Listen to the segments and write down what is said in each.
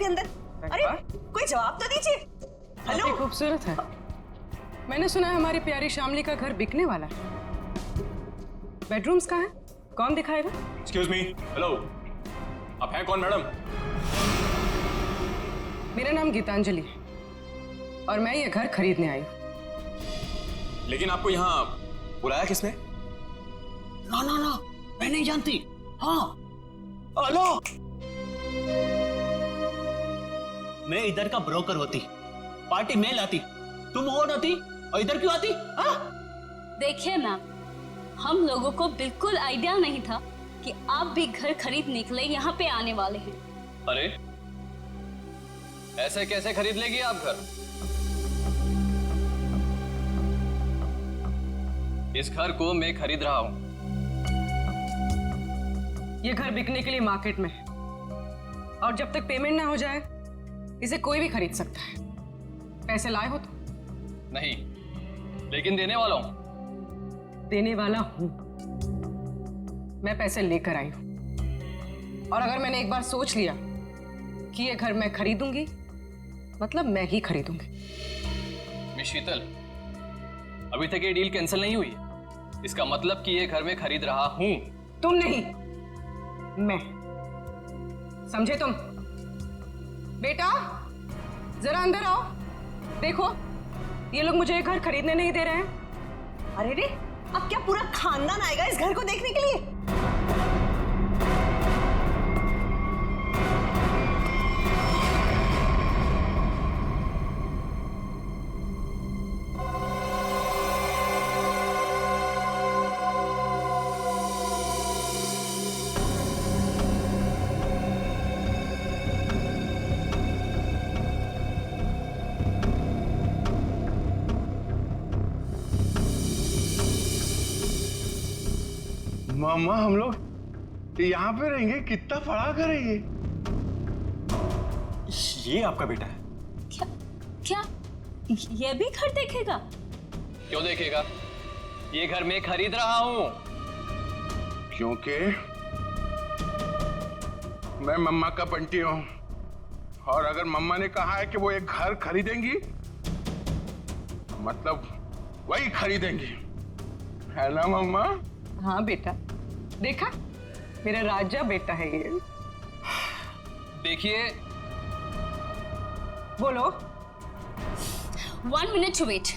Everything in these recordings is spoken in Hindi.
आपके अंदर? अरे कोई जवाब तो दीजिए। हेलो, काफी खूबसूरत है। मैंने सुना है हमारी प्यारी शामली का घर बिकने वाला है। बेडरूम्स कहाँ है? कौन दिखाएगा? एक्सक्यूज मी, हेलो, आप हैं कौन मैडम? मेरा नाम गीतांजलि है और मैं ये घर खरीदने आई हूँ। लेकिन आपको यहाँ बुलाया किसने? ना ना ना, मैं नहीं जानती। हाँ, हेलो, मैं इधर का ब्रोकर होती, पार्टी मैं लाती, तुम और होती और इधर क्यों आती? हाँ? देखिए मैम, हम लोगों को बिल्कुल आइडिया नहीं था कि आप भी घर खरीदने के लिए यहाँ पे आने वाले हैं। अरे ऐसे कैसे खरीद लेगी आप घर? इस घर को मैं खरीद रहा हूं। ये घर बिकने के लिए मार्केट में है और जब तक पेमेंट ना हो जाए इसे कोई भी खरीद सकता है। पैसे लाए हो तो? नहीं, लेकिन देने वाला हूं। देने वाला हूं। मैं पैसे लेकर आई हूं और अगर मैंने एक बार सोच लिया कि ये घर मैं खरीदूंगी मतलब मैं ही खरीदूंगी। मिस शीतल, अभी तक ये डील कैंसिल नहीं हुई। इसका मतलब कि ये घर मैं खरीद रहा हूं। तुम नहीं, मैं। समझे तुम? बेटा जरा अंदर आओ। देखो ये लोग मुझे ये घर खरीदने नहीं दे रहे हैं। अरे रे, अब क्या पूरा खानदान आएगा इस घर को देखने के लिए? मामा हम लोग यहाँ पे रहेंगे? कितना बड़ा घर है ये? ये आपका बेटा है? क्या क्या ये भी घर देखेगा? क्यों देखेगा? ये घर मैं खरीद रहा हूं। क्योंकि मैं मम्मा का बंटी हूँ और अगर मम्मा ने कहा है कि वो एक घर खरीदेंगी मतलब वही खरीदेंगी, है ना मम्मा? हाँ बेटा, देखा मेरा राजा बेटा है ये। देखिए, बोलो। 1 मिनट वेट।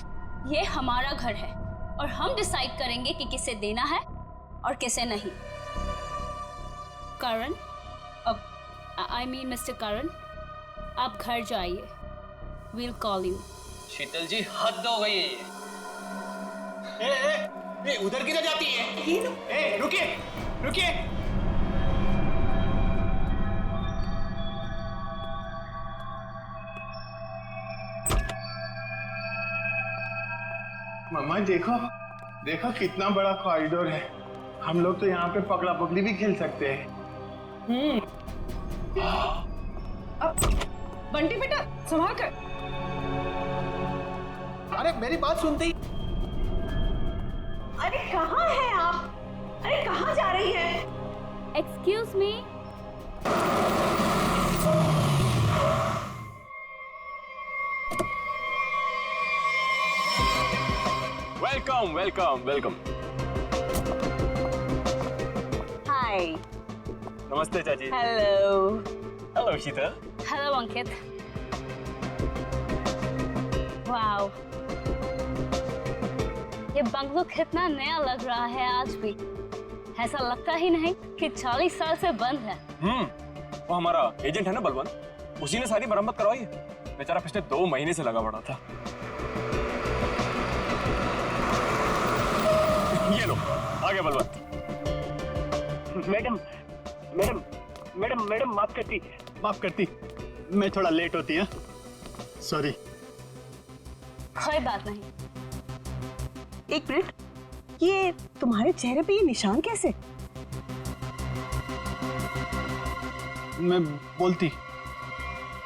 ये हमारा घर है और हम डिसाइड करेंगे कि किसे देना है और किसे नहीं। करण, अब आई मीन मिस्टर करण, आप घर जाइए। Will call you. Sheetal ji हद हो गई है ये। ए, उधर किधर जाती है? ए, रुकिए रुकिए। मम्मा देखो देखो कितना बड़ा कॉरिडोर है। हम लोग तो यहाँ पे पकड़ा पकड़ी भी खेल सकते हैं। अब बंटी बेटा संभाल कर। अरे मेरी बात सुनती। अरे कहाँ हैं आप? अरे कहाँ जा रही हैं? Excuse me. Welcome welcome welcome. Hi. नमस्ते चाची। Hello. Hello Sheetal. Hello Ankit. Wow, ये बंगलो कितना नया लग रहा है आज भी। ऐसा लगता ही नहीं कि 40 साल से बंद है। वो हमारा एजेंट है ना बलवंत, उसी ने सारी मरम्मत करवाई है। बेचारा पिछले 2 महीने से लगा पड़ा था। ये लो आ गया Balwant. Madam madam madam madam माफ करती, मैं थोड़ा लेट होती है, सॉरी। कोई बात नहीं। एक मिनट, ये तुम्हारे चेहरे पे ये निशान कैसे? मैं बोलती,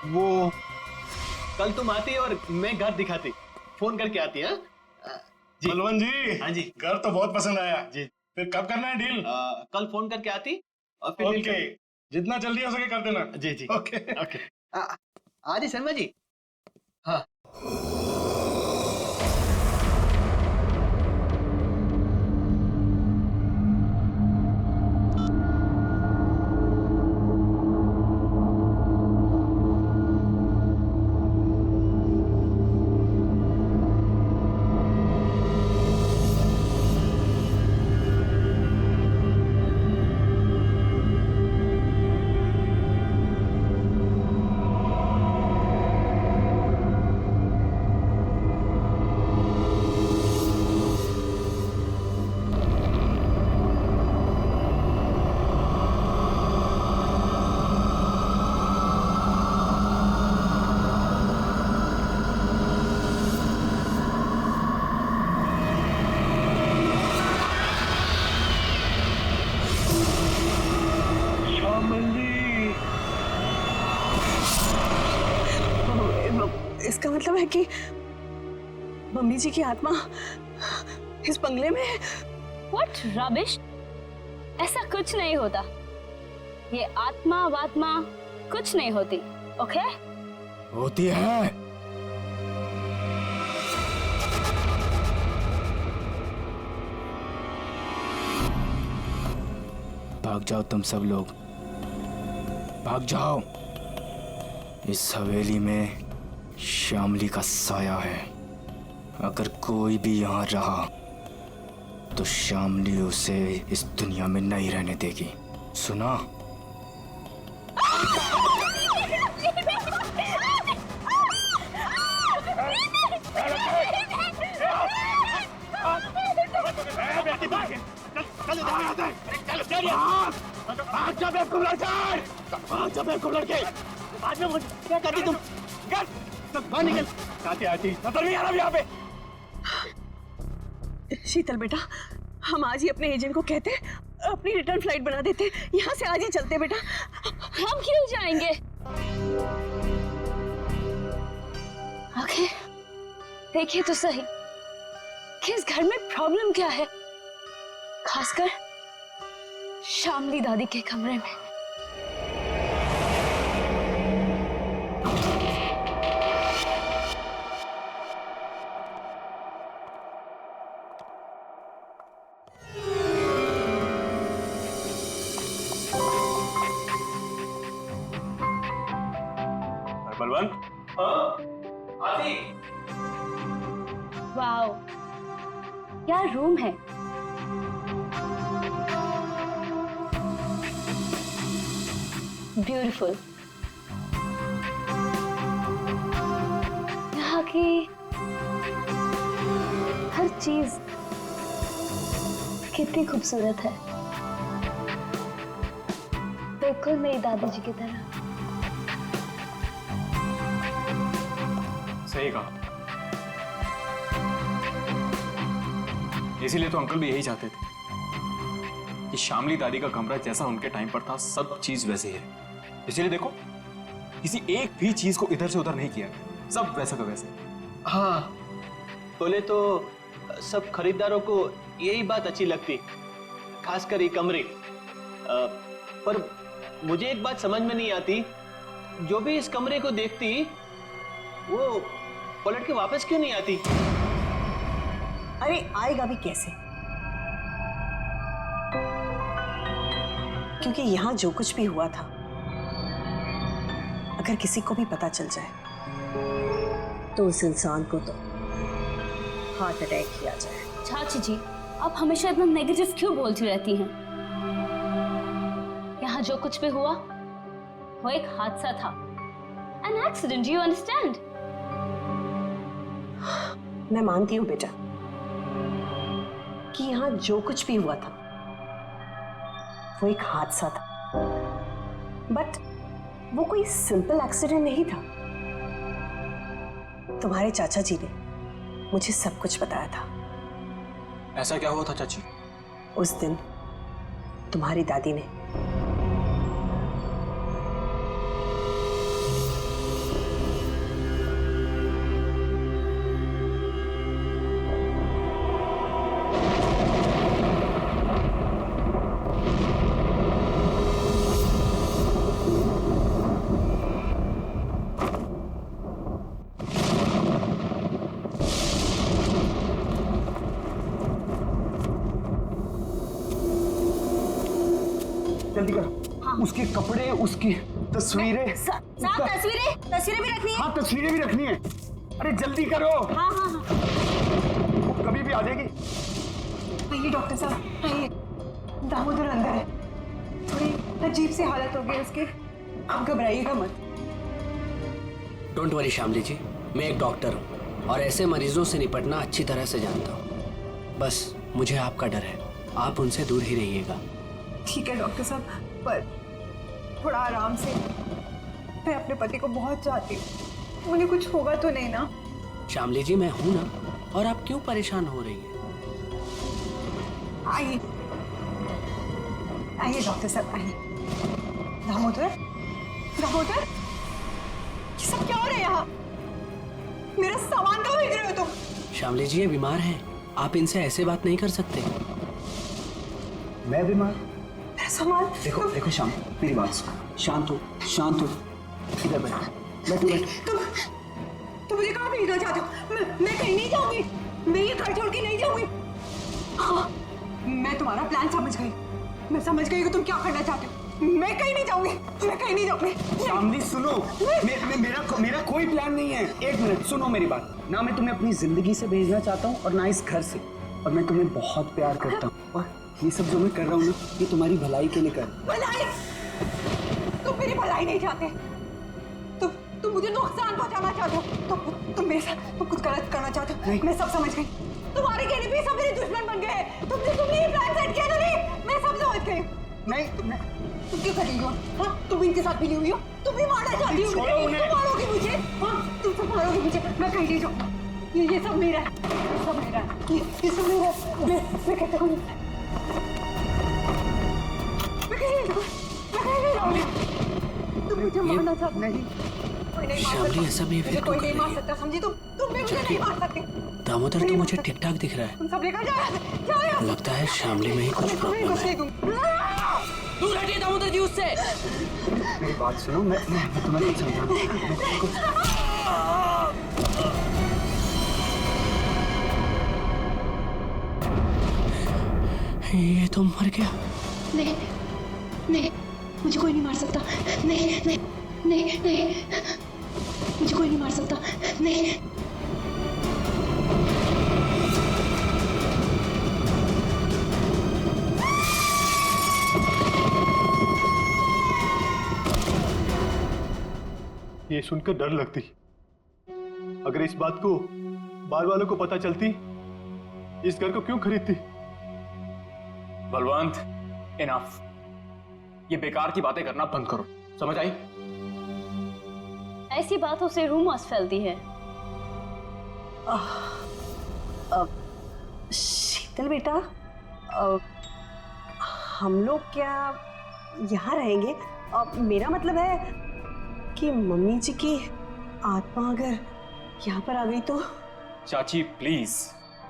वो कल तुम आती और मैं घर दिखाती, फोन करके आती है। जी बलवंत जी। हाँ जी। घर तो बहुत पसंद आया जी। फिर कब करना है डील? कल फोन करके आती और फिर ओके, जितना जल्दी हो सके कर देना। जी जी। Okay okay. आदि शर्मा जी। हाँ इसका मतलब है कि मम्मी जी की आत्मा इस बंगले में है। व्हाट रबिश, ऐसा कुछ नहीं होता। ये आत्मा वात्मा कुछ नहीं होती, ओके? होती है। भाग जाओ तुम सब लोग, भाग जाओ। इस हवेली में श्यामली का साया है। अगर कोई भी यहाँ रहा तो श्यामली उसे इस दुनिया में नहीं रहने देगी, सुना? बाद में क्या करती तुम? बाहर निकल। आती यहाँ पे। शीतल बेटा, हम आज ही अपने एजेंट को कहते, अपनी रिटर्न फ्लाइट बना देते, यहाँ से आज ही चलते बेटा। हम क्यों जाएंगे? ओके, देखिए तो सही कि इस घर में प्रॉब्लम क्या है, खासकर श्यामली दादी के कमरे में। बलवंत, वाओ, क्या रूम है। ब्यूटीफुल। यहाँ की हर चीज कितनी खूबसूरत है, बिल्कुल मेरी दादी जी की तरह। सही कहा। इसीलिए तो अंकल भी यही चाहते थे कि श्यामली दादी का कमरा जैसा उनके टाइम पर था, सब चीज वैसे ही है। इसीलिए देखो, किसी एक भी चीज को इधर से उधर नहीं किया, सब वैसा का वैसे। हाँ, बोले तो सब खरीदारों को यही बात अच्छी लगती, खासकर ये कमरे। पर मुझे एक बात समझ में नहीं आती, जो भी इस कमरे को देखती वो पलट के वापस क्यों नहीं आती? अरे आएगा भी कैसे? क्योंकि यहाँ जो कुछ भी हुआ था, अगर किसी को भी पता चल जाए तो उस इंसान को तो हार्ट अटैक किया जाए। चाची जी, आप हमेशा इतना नेगेटिव क्यों बोलती रहती हैं? यहाँ जो कुछ भी हुआ वो एक हादसा था, एन एक्सीडेंट, यू अंडरस्टैंड? मैं मानती हूँ बेटा कि यहाँ जो कुछ भी हुआ था वो एक हादसा था, बट वो कोई सिंपल एक्सीडेंट नहीं था। तुम्हारे चाचा जी ने मुझे सब कुछ बताया था। ऐसा क्या हुआ था चाची? उस दिन तुम्हारी दादी ने उसके कपड़े, उसकी तस्वीरें। साहब तस्वीरें भी रखनी है। हाँ, तस्वीरें भी रखनी है। अरे जल्दी करो। हाँ हाँ हाँ। वो कभी भी आ जाएगी। आइए डॉक्टर साहब, आइए। दामोदर अंदर है, थोड़ी अजीब सी हालत हो गई उसकी, घबराइएगा मत। डोंट वरी श्यामली जी, मैं एक डॉक्टर हूँ और ऐसे मरीजों से निपटना अच्छी तरह से जानता हूँ। बस मुझे आपका डर है, आप उनसे दूर ही रहिएगा। ठीक है डॉक्टर साहब, पर थोड़ा आराम से। मैं अपने पति को बहुत चाहती हूँ, उन्हें कुछ होगा तो नहीं ना? श्यामली जी, मैं हूं ना, और आप क्यों परेशान हो रही हैं? आइए आइए डॉक्टर साहब, आइए। दामोदर, दामोदर, ये सब क्या हो रहा है यहाँ? मेरा सामान कहाँ भेज रहे हो तुम? श्यामली जी, ये बीमार हैं, आप इनसे ऐसे बात नहीं कर सकते। मैं बीमार? मेरा सामान देखो देखो श्याम, मेरी बात सुनो। शांत हो, शांत हो। इधर बैठो, बैठो बैठो। तुम मुझे कहाँ भेजना चाहते हो? मैं कहीं नहीं जाऊंगी, मैं ये घर छोड़ के नहीं जाऊंगी। हाँ, मैं तुम्हारा प्लान समझ गई, मैं समझ गई कि तुम क्या करना चाहते हो। मैं कहीं नहीं जाऊंगी, मैं कहीं नहीं जाऊंगी। शामली सुनो, मेरा कोई प्लान नहीं है। एक मिनट सुनो मेरी बात। ना मैं तुम्हें अपनी जिंदगी से भेजना चाहता हूँ और ना इस घर से। और मैं तुम्हें बहुत प्यार करता हूँ, और ये सब जो मैं कर रहा हूँ ना, ये तुम्हारी भलाई के लिए कर रहा हूँ। भलाई? तुम मेरी भलाई नहीं चाहते, तुम मुझे नुकसान पहुंचाना चाहते हो। तुम मेरे साथ कुछ गलत करना चाहते हो। मैं सब समझ गई, तुम्हारे कहने पे सब मेरे दुश्मन बन गए हैं। तुमने ये प्लान सेट किया था। नहीं, मैं सब समझ गई। नहीं, तुम क्यों कर रही हो? हाँ, तुम इनके साथ मिली हुई हो, तुम भी मारना चाहती हो। तुम मारोगी मुझे? हाँ, तुम सब मारोगी मुझे। मैं कहीं नहीं जाऊंगी, ये सब मेरा है, सब मेरा है, ये सब मेरा है। मैं कहता हूँ, मैं कहीं नहीं जाऊंगी। तुम मुझे मारना चाहती नहीं। श्यामली, ऐसा बिहेवियर कोई क्यों नहीं कर मार रही है? सकता, समझी? तुम भी मुझे नहीं मार सकते। दामोदर तो मुझे ठीक ठाक दिख रहा है। तुम सब लेकर जाओ। लगता है श्यामली में ही कुछ प्रॉब्लम है। दूर हटिए दामोदर जी उससे। मेरी बात सुनो, मैं तुम्हें कुछ समझाऊंगा। ये तो मर गया। नहीं नहीं, मुझे कोई नहीं मार सकता। नहीं नहीं नहीं नहीं, मुझे कोई नहीं मार सकता। नहीं। ये सुनकर डर लगती। अगर इस बात को बार वालों को पता चलती, इस घर को क्यों खरीदती? बलवंत, इनफ। ये बेकार की बातें करना बंद करो, समझ आई? ऐसी बातों से रूमर्स फैलती है। शीतल बेटा, हम लोग क्या यहाँ रहेंगे? मेरा मतलब है कि मम्मी जी की आत्मा अगर यहाँ पर आ गई तो? चाची प्लीज,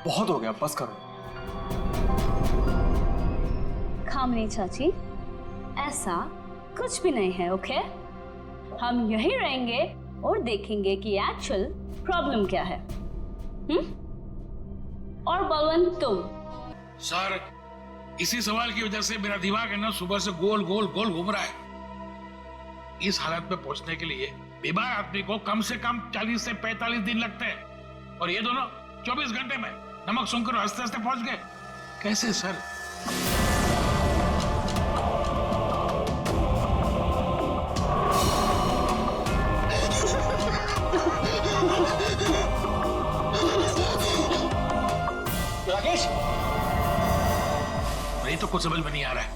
बहुत हो गया, बस करो। खामनी चाची, ऐसा कुछ भी नहीं है, ओके? हम यहीं रहेंगे और देखेंगे कि एक्चुअल प्रॉब्लम क्या है। और बलवंत, तुम? सर, इसी सवाल की वजह से मेरा दिमाग है ना सुबह से गोल गोल गोल घूम रहा है। इस हालत पे पहुंचने के लिए बीमार आदमी को कम से कम 40 से 45 दिन लगते हैं, और ये दोनों 24 घंटे में नमक सुनकर हंसते हंसते पहुंच गए। कैसे सर? राकेश, नहीं तो कुछ समझ में नहीं आ रहा है।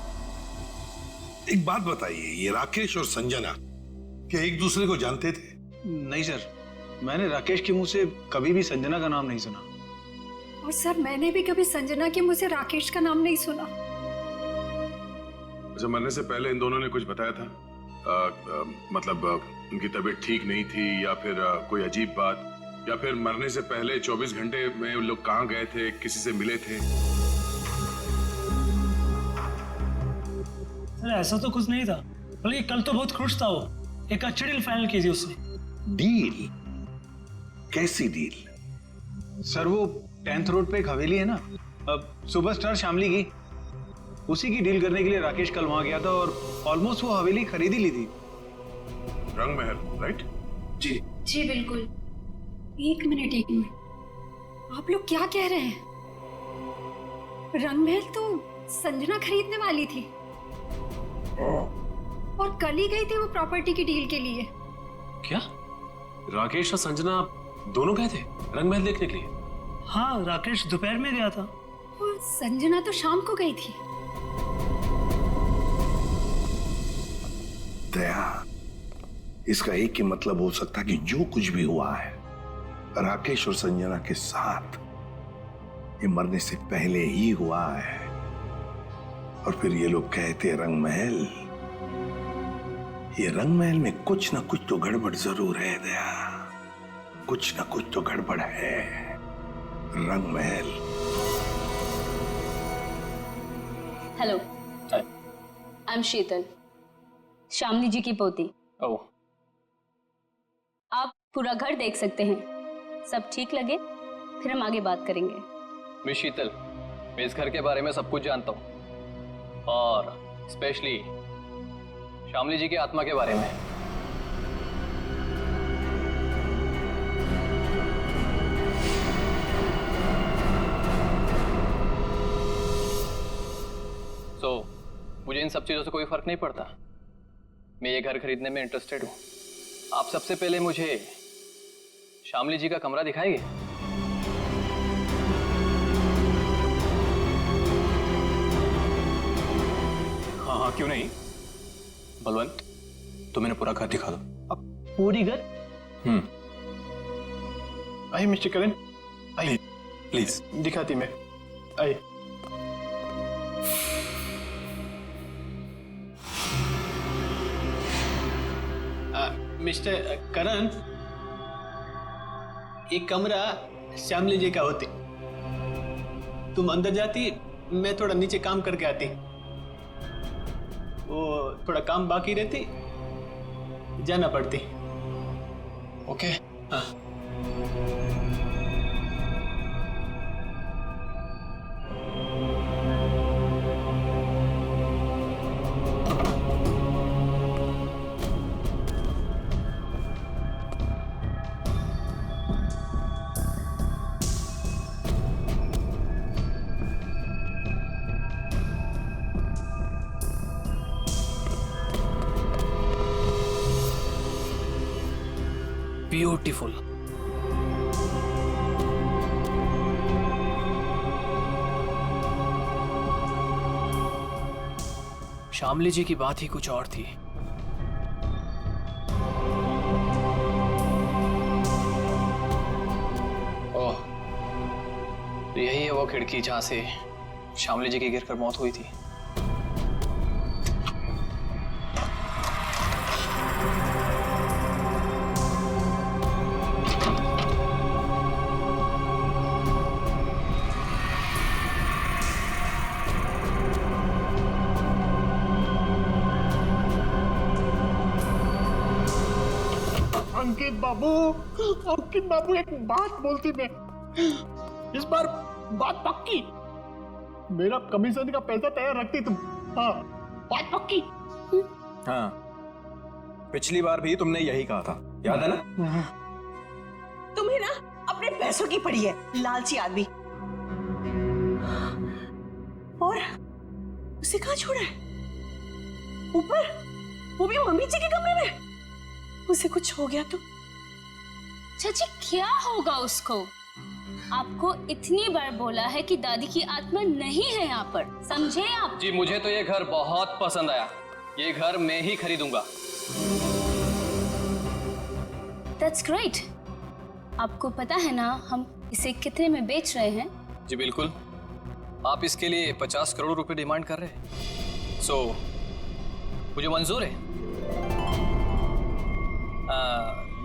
एक बात बताइए, ये राकेश और संजना क्या एक दूसरे को जानते थे? नहीं सर, मैंने राकेश के मुंह से कभी भी संजना का नाम नहीं सुना। और सर, मैंने भी कभी संजना के मुंह से राकेश का नाम नहीं सुना। अच्छा, मरने से पहले इन दोनों ने कुछ बताया था? मतलब उनकी तबीयत ठीक नहीं थी, या फिर कोई अजीब बात, या फिर मरने से पहले 24 घंटे में उन लोग कहाँ गए थे, किसी से मिले थे? ऐसा तो कुछ नहीं था, बल्कि कल तो बहुत खुश था वो। एक अच्छी डील फाइनल की थी उसने। डील? कैसी डील? सर, वो 10th रोड पे एक हवेली है ना, अब सुपरस्टार शामली की, उसी की डील करने के लिए राकेश कल वहां गया था और ऑलमोस्ट वो हवेली खरीद ही ली थी। रंग महल, राइट? जी जी बिल्कुल। एक मिनट, आप लोग क्या कह रहे हैं? रंगमहल तो संजना खरीदने वाली थी और कल ही गई थी वो प्रॉपर्टी की डील के लिए। क्या राकेश और संजना दोनों गए थे रंगमहल देखने के लिए? हाँ, राकेश दोपहर में गया था और संजना तो शाम को गई थी। दया, इसका एक ही मतलब हो सकता कि जो कुछ भी हुआ है राकेश और संजना के साथ ये मरने से पहले ही हुआ है। और फिर ये लोग कहते रंगमहल, ये रंगमहल में कुछ ना कुछ तो गड़बड़ जरूर है दया, कुछ ना कुछ तो गड़बड़ है। रंगमहल। हेलो, आई एम शीतल, शामली जी की पोती। ओह, आप पूरा घर देख सकते हैं, सब ठीक लगे फिर हम आगे बात करेंगे। मिस शीतल, मैं इस घर के बारे में सब कुछ जानता हूँ और स्पेशली शामली जी की आत्मा के बारे में। मुझे इन सब चीजों से कोई फर्क नहीं पड़ता। मैं ये घर खरीदने में इंटरेस्टेड हूँ। आप सबसे पहले मुझे शामली जी का कमरा दिखाएंगे? हाँ हाँ, क्यों नहीं। बलवंत, तो मैंने पूरा घर दिखा दो। अब पूरी घर? आइए मिस्टर करण, आइए प्लीज। दिखाती मैं, आइए। मिस्टर करण, एक कमरा श्यामली जी का होती। तुम अंदर जाती, मैं थोड़ा नीचे काम करके आती। वो थोड़ा काम बाकी रहती, जाना पड़ती। ओके। हाँ। ब्यूटीफुल। शामली जी की बात ही कुछ और थी। ओह, तो यही है वो खिड़की जहां से शामली जी की गिरकर मौत हुई थी। अंकित बाबू एक बात बोलती मैं, इस बार बात पक्की। मेरा कमीशन का पैसा तैयार रखती तुम। हाँ, बात पक्की। हाँ, पिछली बार भी तुमने यही कहा था, याद है ना? तुम्हें ना अपने पैसों की पड़ी है, लालची आदमी। और उसे कहाँ छोड़ा है? ऊपर, वो भी मम्मी जी के कमरे में। उसे कुछ हो गया तो? चाची, क्या होगा उसको? आपको इतनी बार बोला है कि दादी की आत्मा नहीं है यहाँ पर, समझे आप? जी, मुझे तो ये घर बहुत पसंद आया। ये घर मैं ही खरीदूंगा। That's great। आपको पता है ना हम इसे कितने में बेच रहे हैं? जी बिल्कुल। आप इसके लिए 50 करोड़ रुपए डिमांड कर रहे हैं। सो मुझे मंजूर है।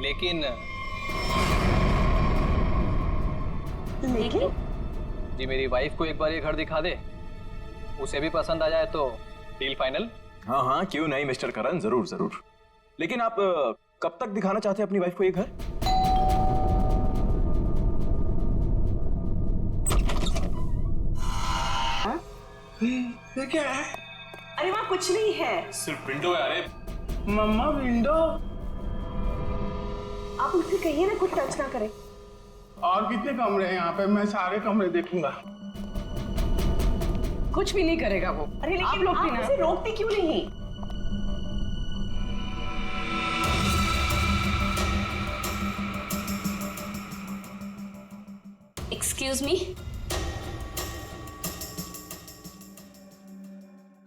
लेकिन जी, मेरी वाइफ को एक बार ये घर दिखा दे, उसे भी पसंद आ जाए तो डील फाइनल। हाँ हाँ, क्यों नहीं मिस्टर करण, जरूर जरूर। लेकिन आप कब तक दिखाना चाहते हैं अपनी वाइफ को ये घर? ये क्या है? अरे वहाँ कुछ नहीं है। सिर्फ विंडो है। अरे मम्मा विंडो। आप मुझसे कहिए ना कुछ टच ना करें। और कितने कमरे हैं यहाँ पे? मैं सारे कमरे देखूंगा। कुछ भी नहीं करेगा वो। अरे लेकिन आप लोग भी ना मुझे रोकते क्यों नहीं? एक्सक्यूज मी,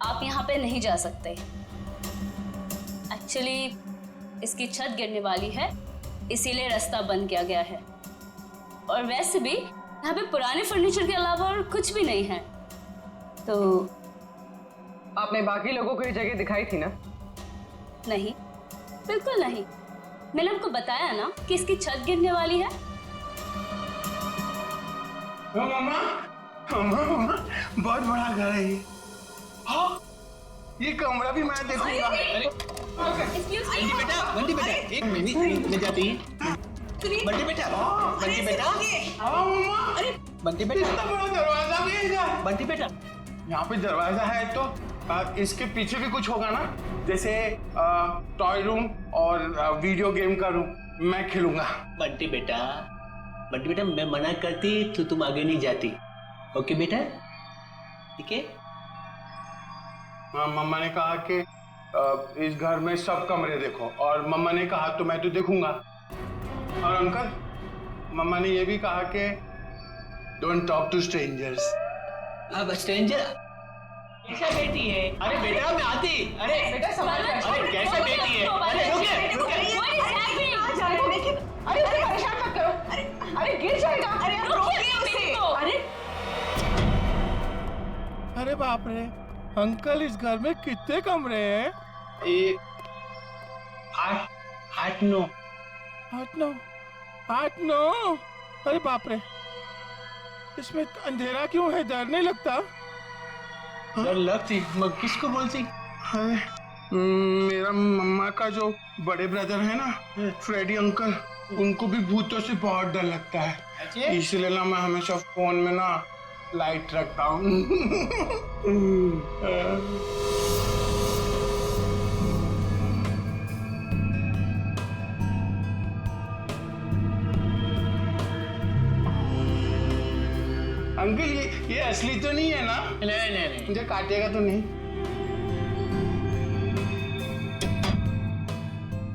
आप यहाँ पे नहीं जा सकते। एक्चुअली इसकी छत गिरने वाली है, इसीलिए रास्ता बंद किया गया है। और वैसे भी यहाँ पे पुराने फर्नीचर के अलावा और कुछ भी नहीं है। तो आपने बाकी लोगों को ये जगह दिखाई थी ना? नहीं, बिल्कुल नहीं। मैंने आपको बताया ना कि इसकी छत गिरने वाली है। मम्मा बहुत बड़ा घर है ये। हाँ, ये कमरा भी मैं देखूंगा। बंटी बेटा एक मिनट में जाती है। बंटी बेटा बंटी बेटा बंटी बेटा इतना बड़ा दरवाजा भी है इधर। बंटी बेटा यहाँ पे दरवाजा है तो इसके पीछे भी कुछ होगा ना, जैसे टॉय रूम और वीडियो गेम का रूम। मैं खेलूंगा। बंटी बेटा मैं मना करती तो तुम आगे नहीं जाती। ओके बेटा, ठीक है? हाँ, मम्मा ने कहा कि इस घर में सब कमरे देखो, और मम्मा ने कहा तो मैं तो देखूंगा। और अंकल, मम्मा ने ये भी कहा कि डोंट टॉक टू स्ट्रेंजर्स। अब स्ट्रेंजर कैसा बेटी है? अरे बेटा मैं आती। अरे बेटा संभाल कर। अरे कैसा बेटी है? अरे रुके। अरे उसे परेशान मत करो। अरे गिर जाएगा। अरे आप रोकिए उसे। अरे बाप रे अंकल, इस घर में कितने कमरे हैं? आठ नौ। अरे बाप रे, इसमें अंधेरा क्यों है? डर नहीं लगता? डर लगती? मैं किसको बोलती? अरे मेरा मम्मा का जो बड़े ब्रदर है ना, फ्रेडी अंकल, उनको भी भूतों से बहुत डर लगता है। इसलिए ना मैं हमेशा फोन में ना लाइट रखता हूँ। अंकल ये असली तो नहीं है ना? नहीं। मुझे काटेगा तो नहीं?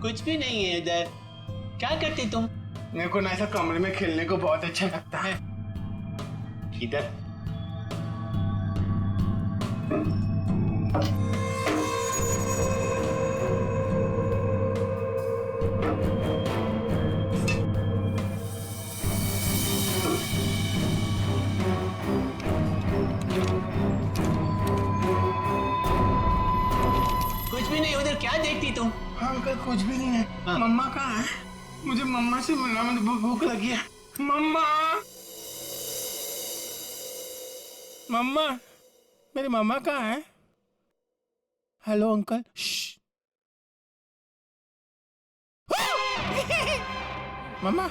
कुछ भी नहीं है इधर। क्या करते तुम? मेरे को ना ऐसा कमरे में खेलने को बहुत अच्छा लगता है। इधर कुछ भी नहीं। उधर क्या देखती तुम? हाँ अंकल, कुछ भी नहीं है। हाँ। मम्मा कहाँ है? मुझे मम्मा से मिलना, मुझे भूख लगी है। मम्मा मेरी मम्मा कहाँ है? Hello uncle. मम्मा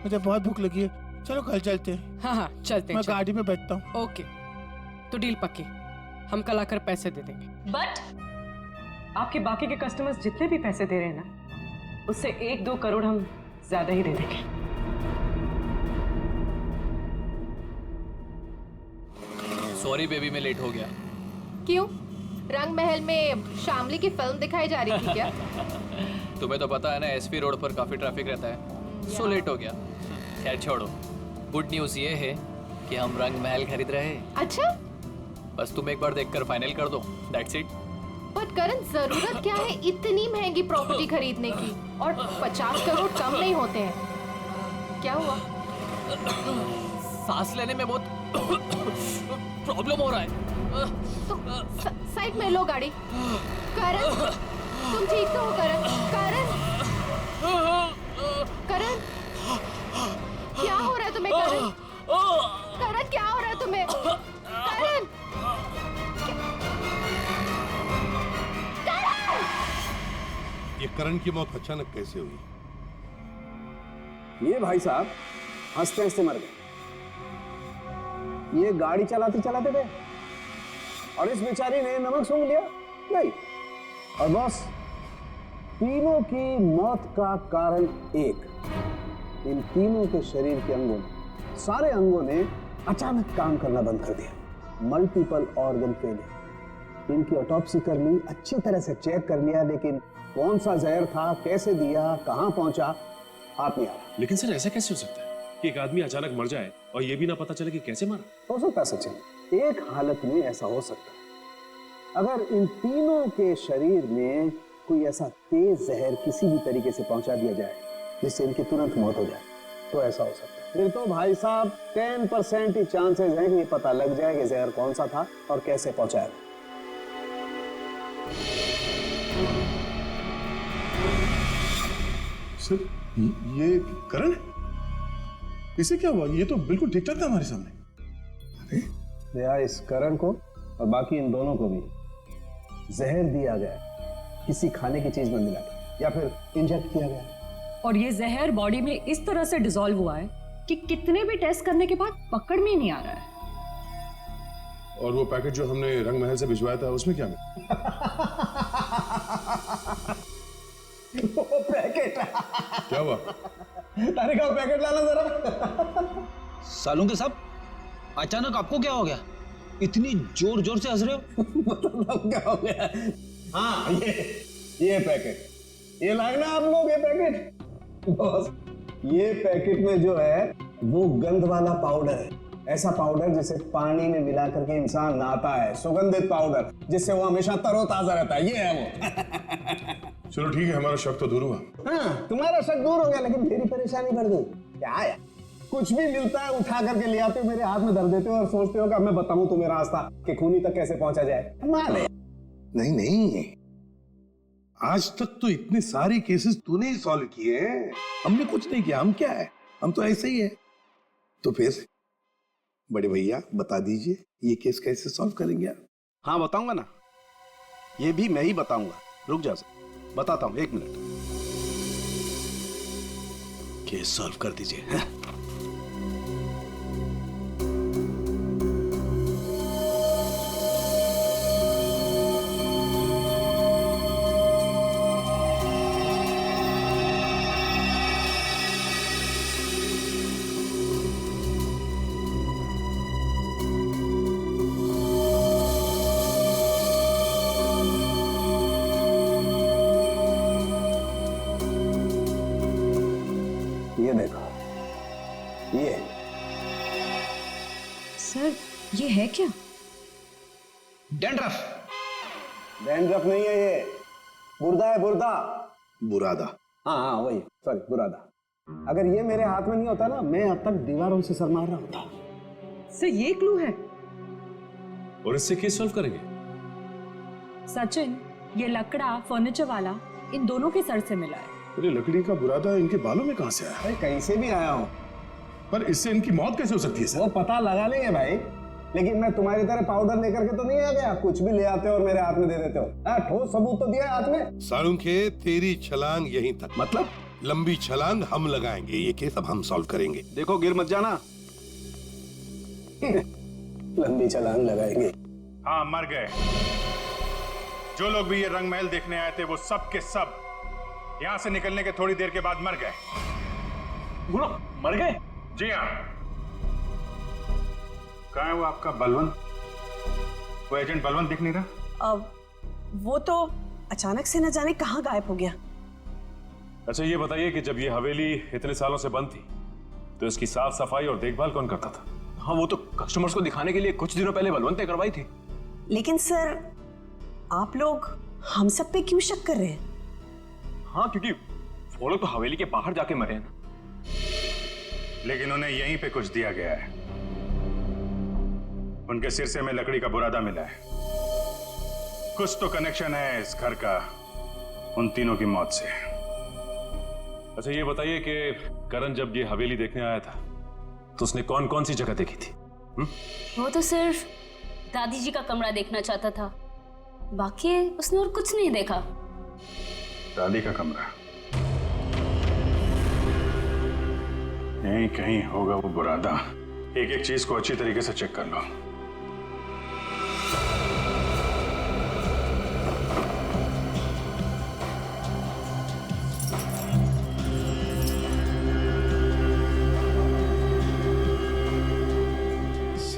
मुझे बहुत भूख लगी है, चलो घर चलते हैं। हाँ चलते हैं। मैं गाड़ी में बैठता हूँ। ओके, तो डील पक्की। हम कल आकर पैसे दे देंगे। बट आपके बाकी के कस्टमर्स जितने भी पैसे दे रहे हैं ना, उससे 1-2 करोड़ हम ज्यादा ही दे देंगे। सॉरी बेबी, मैं लेट हो गया। क्यों? रंग महल में शामली की फिल्म दिखाई जा रही थी क्या? तुम्हें तो पता है ना, एसपी रोड पर काफी ट्रैफिक रहता है, सो लेट हो गया। खैर छोड़ो, गुड न्यूज ये है कि हम रंग महल खरीद रहे हैं। अच्छा? बस तुम एक बार देखकर फाइनल कर दो, दैट्स इट। बट करण, जरूरत क्या है इतनी महंगी प्रॉपर्टी खरीदने की? और 50 करोड़ कम नहीं होते हैं। क्या हुआ? सांस लेने में बहुत प्रॉब्लम हो रहा है। तो साइड में लो गाड़ी। करण, तुम ठीक तो हो? करण क्या हो रहा है तुम्हें? करण क्या हो रहा है तुम्हें? करण ये करण की मौत अचानक कैसे हुई? ये भाई साहब हंसते हंसते मर गए। ये गाड़ी चलाते चलाते थे, और इस बेचारी ने नमक सूंघ लिया? नहीं। और बॉस, तीनों की मौत का कारण एक, इन तीनों के शरीर के अंगों ने, सारे अंगों ने अचानक काम करना बंद कर दिया। Multiple organ failure. इनकी ऑटोप्सी कर ली, अच्छी तरह से चेक कर लिया, लेकिन कौन सा जहर था, कैसे दिया, कहां पहुंचा, हाथ नहीं आ रहा। लेकिन सर ऐसा कैसे हो सकता है कि एक आदमी अचानक मर जाए और ये भी ना पता चले कि कैसे मरा? हो सकता है सचिन, एक हालत में ऐसा हो सकता है, अगर इन तीनों के शरीर में कोई ऐसा तेज जहर किसी भी तरीके से पहुंचा दिया जाए जिससे इनकी तुरंत मौत हो जाए, तो ऐसा हो सकता है। फिर तो भाई साहब 10% ही चांसेस हैं कि ये पता लग जाए कि जहर कौन सा था और कैसे पहुंचाया। सर ये करण है? इसे क्या हुआ? ये तो बिल्कुल ठीक ठाक था हमारे सामने। दया, इस करण को और बाकी इन दोनों को भी जहर दिया गया, किसी खाने की चीज में मिला के या फिर इंजेक्ट किया गया, और ये जहर बॉडी में इस तरह से डिसॉल्व हुआ है कि कितने भी टेस्ट करने के बाद पकड़ में ही नहीं आ रहा है। और वो पैकेट जो हमने रंग महल से भिजवाया था उसमें क्या मिला? वो पैकेट क्या हुआ? तारे का पैकेट लाना जरा। सालू के साहब, अचानक आपको क्या हो गया? इतनी जोर जोर से हंस रहे हो? मतलब क्या हो गया? हाँ, ये पैकेट, ये लाए ना आप लोग, ये पैकेट। बॉस, ये पैकेट में जो है वो गंध वाला पाउडर है, ऐसा पाउडर जिसे पानी में मिला करके इंसान नहाता है, सुगंधित पाउडर जिससे वो हमेशा तरोताजा रहता है, ये है वो। चलो ठीक है, हमारा शक तो दूर हुआ। हाँ, तुम्हारा शक दूर हो गया, लेकिन मेरी परेशानी बढ़ गई। क्या है, कुछ भी मिलता है उठा करके ले आते हो, मेरे हाथ में धर देते हो और सोचते हो कि अब मैं बताऊं तुम्हें रास्ता कि खूनी तक कैसे पहुंचा जाए। माले नहीं नहीं, आज तक तो इतने सारे केसेस तूने ही सॉल्व किए हैं, हमने कुछ नहीं किया। हम क्या है, हम तो ऐसे ही है। तो फिर बड़े भैया बता दीजिए, ये केस कैसे सॉल्व करेंगे आप? हाँ बताऊंगा ना, ये भी मैं ही बताऊंगा। रुक जा, बताता हूं, 1 मिनट। केस सॉल्व कर दीजिए। है? ये देखो, ये सर ये है क्या? डैंड्रफ। डैंड्रफ नहीं है, ये बुर्दा है, बुर्दा। बुरादा। हाँ हाँ वही, सॉरी, बुरादा। अगर ये मेरे हाथ में नहीं होता ना, मैं अब तक दीवारों से सर मार रहा होता। सर ये क्लू है। और इससे केस सॉल्व करेंगे? सचिन, ये लकड़ा फर्नीचर वाला इन दोनों के सर से मिला है। अरे लकड़ी का बुरादा इनके बालों में कहां से आया? अरे कहीं से भी आया हो, पर इससे इनकी मौत कैसे हो सकती है सर? वो पता लगा लेंगे भाई, लेकिन मैं तुम्हारी तरह पाउडर लेकर के तो नहीं आ गया, कुछ भी ले आते हो और मेरे हाथ में दे देते हो। ठोस सबूत तो दिया हाथ में। सालुंखे, तेरी छलांग यहीं तक, मतलब लंबी छलांग हम लगाएंगे, ये केस अब हम सॉल्व करेंगे। देखो गिर मत जाना। लंबी छलांग लगाएंगे। हाँ, मर गए। जो लोग भी ये रंग महल देखने आए थे वो सब के सब यहाँ से निकलने के थोड़ी देर के बाद मर गए। गुरु, मर गए? जी हाँ। कहाँ है वो आपका बलवंत? वो एजेंट बलवंत दिख नहीं रहा। अब वो तो अचानक से न जाने कहाँ गायब हो गया। अच्छा ये बताइए कि जब ये हवेली इतने सालों से बंद थी तो इसकी साफ सफाई और देखभाल कौन करता था? हाँ, वो तो कस्टमर्स को दिखाने के लिए कुछ दिनों पहले बलवंत ने करवाई थी। लेकिन सर, आप लोग हम सब पे क्यों शक कर रहे हैं? हाँ, क्योंकि वो लोग तो हवेली के बाहर जाके मरे हैं ना। लेकिन उन्हें यहीं पे कुछ दिया गया है। उनके सिरसे में लकड़ी का बुरादा मिला है। कुछ तो कनेक्शन है इस घर का उन तीनों की मौत से। अच्छा ये बताइए कि करण जब ये हवेली देखने आया था तो उसने कौन कौन सी जगह देखी थी? वो तो सिर्फ दादी जी का कमरा देखना चाहता था, बाकी उसने और कुछ नहीं देखा। दादी का कमरा यहीं कहीं होगा वो बुरादा। एक एक चीज को अच्छी तरीके से चेक कर लो।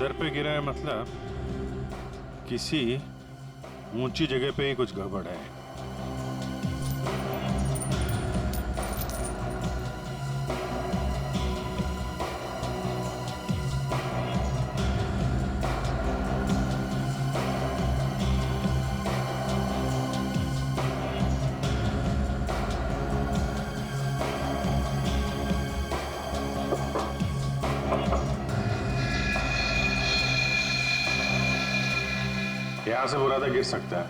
सर पे गिरा है मतलब किसी ऊंची जगह पे ही कुछ गड़बड़ है। यहां से बुरादा गिर सकता है।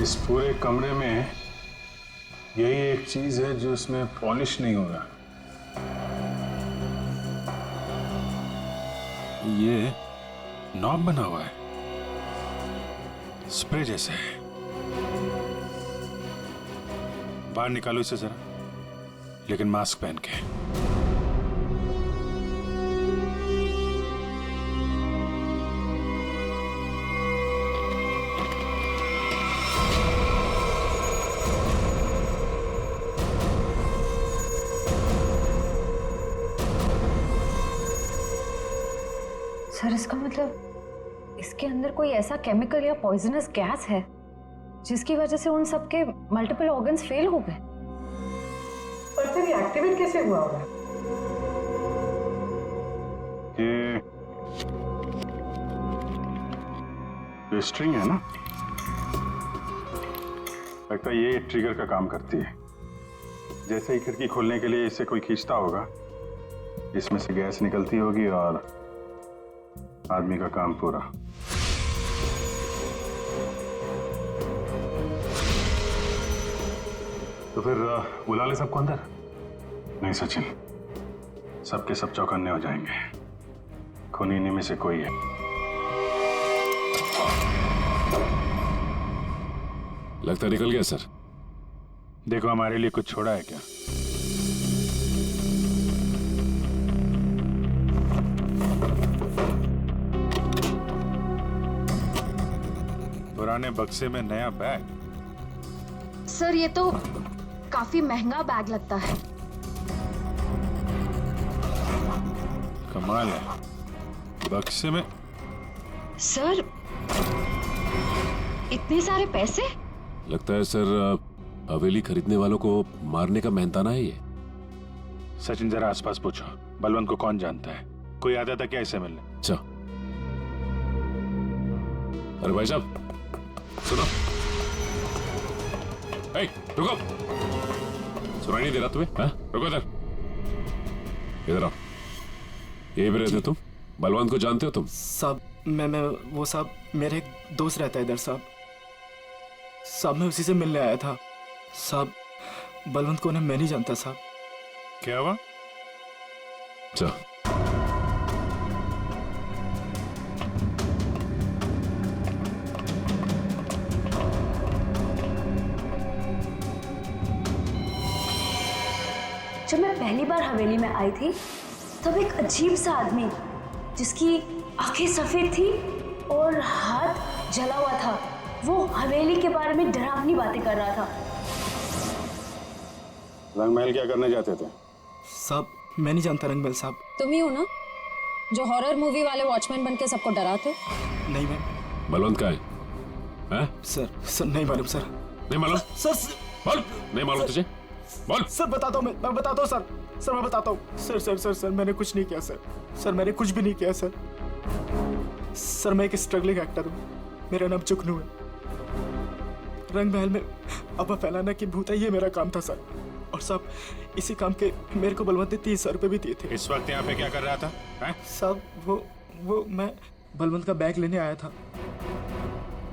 इस पूरे कमरे में यही एक चीज है जो इसमें पॉलिश नहीं हो रहा। ये नॉब बना हुआ है, स्प्रे जैसा है। बाहर निकालो इसे जरा, लेकिन मास्क पहन के। सर इसका मतलब इसके अंदर कोई ऐसा केमिकल या पॉइजनस गैस है जिसकी वजह से उन सबके मल्टीपल ऑर्गन्स फेल हो गए। पर फिर ये एक्टिवेट कैसे हुआ होगा? ये स्ट्रिंग है ना, लगता है ये ट्रिगर का काम करती है। जैसे ही खिड़की खोलने के लिए इसे कोई खींचता होगा, इसमें से गैस निकलती होगी और आदमी का काम पूरा। तो फिर बुला ले सबको अंदर। नहीं सचिन, सबके सब चौकन्ने हो जाएंगे। खूनी इन्हीं में से कोई है। लगता निकल गया सर। देखो हमारे लिए कुछ छोड़ा है क्या? पुराने बक्से में नया बैग? सर ये तो काफी महंगा बैग लगता है। कमाल है, बक्से में। सर इतने सारे पैसे? लगता है सर हवेली खरीदने वालों को मारने का मेहनताना है ये। सचिन जरा आसपास पूछो, बलवंत को कौन जानता है? कोई आता था क्या इसे मिलने? अच्छा। अरे भाई साहब सुनो। ए, रुको, सुनाई नहीं दे रहा तुम्हें? हाँ? रुको इधर आओ। ये भी रहते तुम? बलवंत को जानते हो तुम? साहब मैं वो साहब मेरे एक दोस्त रहता है इधर साहब। साहब मैं उसी से मिलने आया था साहब। बलवंत को मैं नहीं जानता साहब। क्या हुआ? अच्छा जब मैं पहली बार हवेली में आई थी तब एक अजीब सा आदमी जिसकी आंखें सफेद थी और हाथ जला हुआ था, वो हवेली के बारे में डरावनी बातें कर रहा था। रंगमहल क्या करने जाते थे? साहब मैं नहीं जानता रंगमहल साहब। तुम ही हो ना जो हॉरर मूवी वाले वॉचमैन बन के सबको डराते? नहीं मैम। बलवंत का है? सर नहीं मालूम सर। नहीं मालूम? सर बोल। नहीं मालूम तुझे? बोल। सर बताता हूँ मैं बताता हूँ सर मैं बताता हूँ। सर मैंने कुछ नहीं किया सर मैंने कुछ भी नहीं किया सर मैं एक स्ट्रगलिंग एक्टर हूँ। मेरा नाम जुगनू है। रंगमहल में अफवाह फैलाना कि भूत है, ये मेरा काम था सर। और साहब इसी काम के मेरे को बलवंत ने 30,000 रुपए भी दिए थे। इस वक्त यहाँ पे क्या कर रहा था? साहब वो मैं बलवंत का बैग लेने आया था।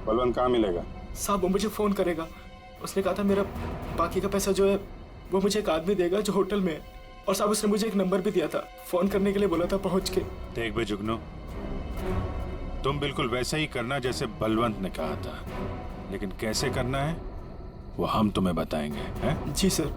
बलवंत कहाँ मिलेगा? साहब वो मुझे फोन करेगा। उसने कहा था मेरा बाकी का पैसा जो है वो मुझे एक आदमी देगा जो होटल में है। और साहब उसने मुझे एक नंबर भी दिया था, फोन करने के लिए बोला था पहुंच के। देख बे जुगनू, तुम बिल्कुल वैसा ही करना जैसे बलवंत ने कहा था, लेकिन कैसे करना है वो हम तुम्हें बताएंगे। हैं? जी सर।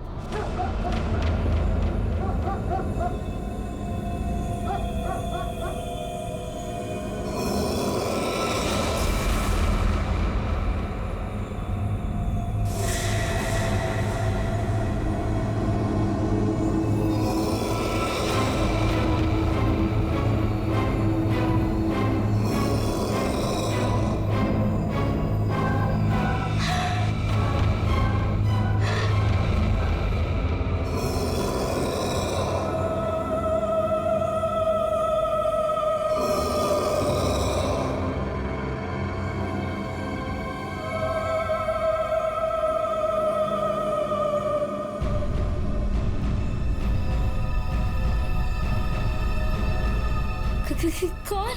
कौन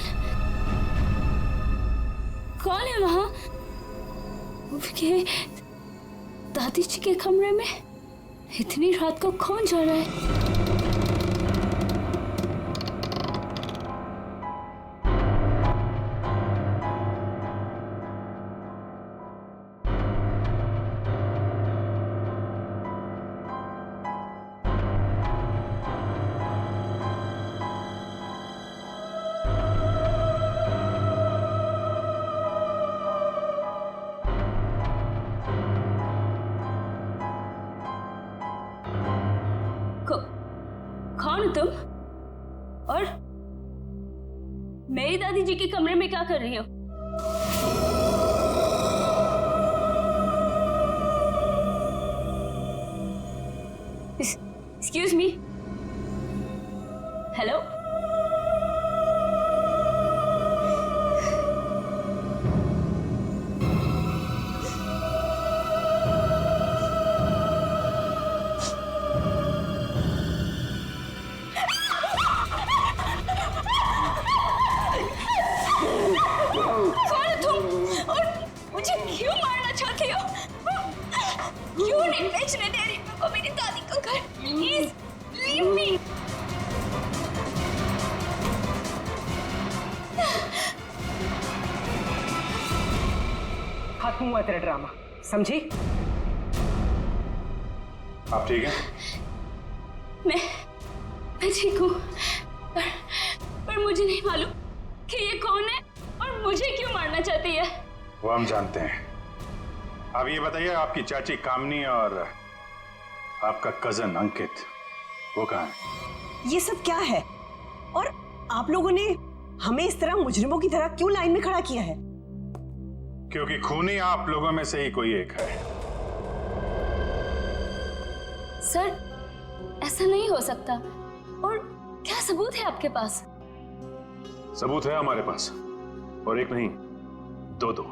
कौन है वहां? ये दादी जी के कमरे में इतनी रात को कौन जा रहा है? कौन हो तुम? और मेरी दादी जी के कमरे में क्या कर रही हो? Excuse me, hello? खत्म हुआ तेरा ड्रामा, समझी? आप ठीक हैं? मैं ठीक हूँ, पर मुझे नहीं मालूम कि ये कौन है और मुझे क्यों मारना चाहती है। वो हम जानते हैं। अब ये बताइए, आपकी चाची कामनी और आपका कजन अंकित वो कहाँ है? ये सब क्या है? और आप लोगों ने हमें इस तरह मुजरिमों की तरह क्यों लाइन में खड़ा किया है? क्योंकि खूनी आप लोगों में से ही कोई एक है। सर, ऐसा नहीं हो सकता। और क्या सबूत है आपके पास? सबूत है हमारे पास, और एक नहीं, दो।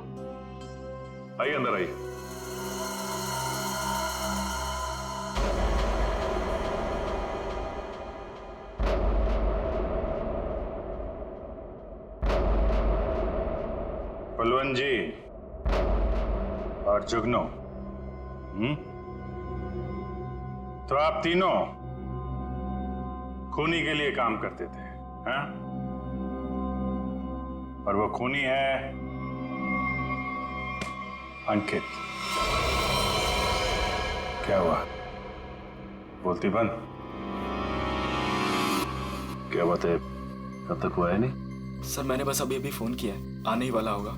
आइए अंदर आइए। बलवंत जी और जुगनू, तो आप तीनों खूनी के लिए काम करते थे, हाँ? और वो खूनी है अंकित। क्या हुआ? बोलती बंद? क्या बात है, कब तक वो आया नहीं? सर मैंने बस अभी फोन किया है, आने ही वाला होगा।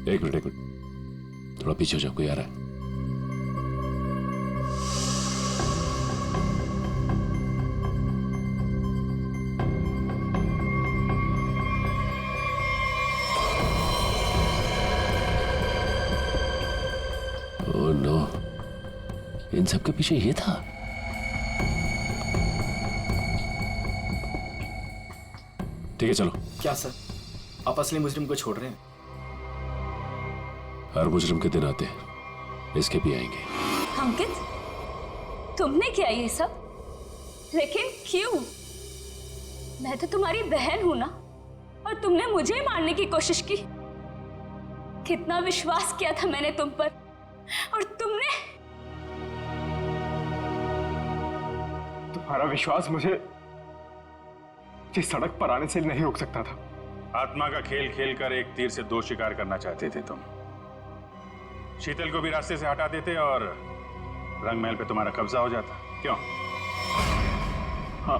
एक मिनट, थोड़ा पीछे हो जाओ, कोई आ रहा है। ओह नो, इन सब के पीछे ये था। ठीक है चलो। क्या सर, आप असली मुजरिम को छोड़ रहे हैं? हर मुजरिम के दिन आते हैं, इसके भी आएंगे। अंकित, तुमने किया ये सब? लेकिन क्यों? मैं तो तुम्हारी बहन हूं ना, और तुमने मुझे मारने की कोशिश की। कितना विश्वास किया था मैंने तुम पर, और तुमने। तुम्हारा विश्वास मुझे इस सड़क पर आने से नहीं रोक सकता था। आत्मा का खेल खेल कर एक तीर से दो शिकार करना चाहते थे तुम। शीतल को भी रास्ते से हटा देते और रंग महल पे तुम्हारा कब्जा हो जाता। क्यों? हाँ,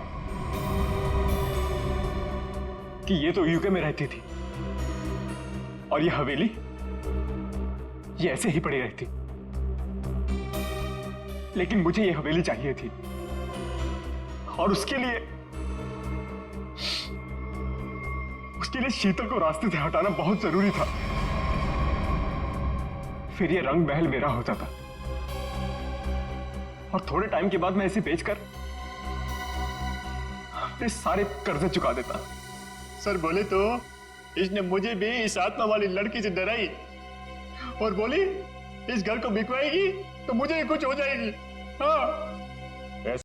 कि ये तो यूके में रहती थी और ये हवेली ये ऐसे ही पड़ी रहती, लेकिन मुझे ये हवेली चाहिए थी, और उसके लिए शीतल को रास्ते से हटाना बहुत जरूरी था। फिर ये रंग महल मेरा होता था, और थोड़े टाइम के बाद मैं इसे बेचकर अपने सारे कर्जे चुका देता। सर बोले तो इसने मुझे भी इस आत्मा वाली लड़की से डराई और बोली इस घर को बिकवाएगी तो मुझे ही कुछ हो जाएगी। हाँ,